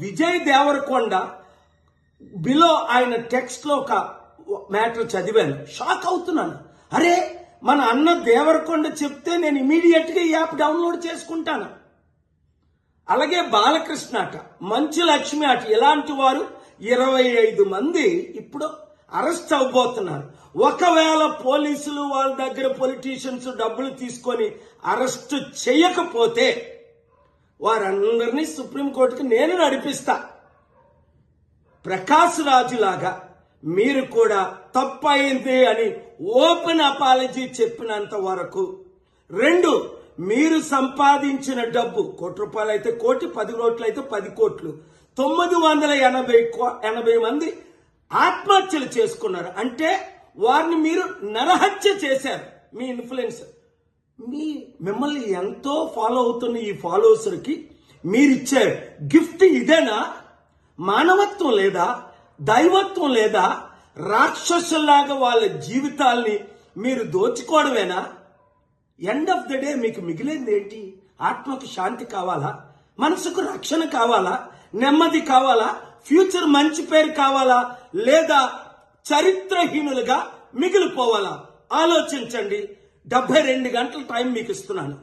Vijay Devarakonda below ఆయన text లో ఒక మ్యాటర్ చదివాను, షాక్ అవుతున్నాను. అరే, మన అన్న దేవరకొండ చెప్తే నేను ఇమీడియట్ గా ఈ యాప్ డౌన్లోడ్ చేసుకుంటాను. అలాగే బాలకృష్ణ అట, మంచు లక్ష్మి అట, ఇలాంటి వారు 25 మంది ఇప్పుడు అరెస్ట్ అవ్వబోతున్నారు. ఒకవేళ పోలీసులు వాళ్ళ దగ్గర పొలిటీషియన్స్ డబ్బులు తీసుకొని అరెస్ట్ చేయకపోతే వారందరినీ సుప్రీంకోర్టుకి నేను నడిపిస్తా. ప్రకాష్ రాజు లాగా మీరు కూడా తప్పయింది అని ఓపెన్ అపాలజీ చెప్పినంత వరకు, 2, మీరు సంపాదించిన డబ్బు ₹1 అయితే 1 కోటి, 10 కోట్లు అయితే 10 కోట్లు, 980 మంది ఆత్మహత్యలు చేసుకున్నారు. అంటే వారిని మీరు నరహత్య చేశారు. మీ ఇన్ఫ్లుయెన్స్, మిమ్మల్ని ఎంతో ఫాలో అవుతున్న ఈ ఫాలోవర్స్కి మీరిచ్చే గిఫ్ట్ ఇదేనా? మానవత్వం లేదా? దైవత్వం లేదా? రాక్షసుల్లాగా వాళ్ళ జీవితాల్ని మీరు దోచుకోవడమేనా? ఎండ్ ఆఫ్ ద డే మీకు మిగిలింది ఏంటి? ఆత్మకు శాంతి కావాలా? మనసుకు రక్షణ కావాలా? నెమ్మది కావాలా? ఫ్యూచర్ మంచి పేరు కావాలా? లేదా చరిత్రహీనులుగా మిగిలిపోవాలా? ఆలోచించండి. 72 గంటల టైం మీకు ఇస్తున్నాను.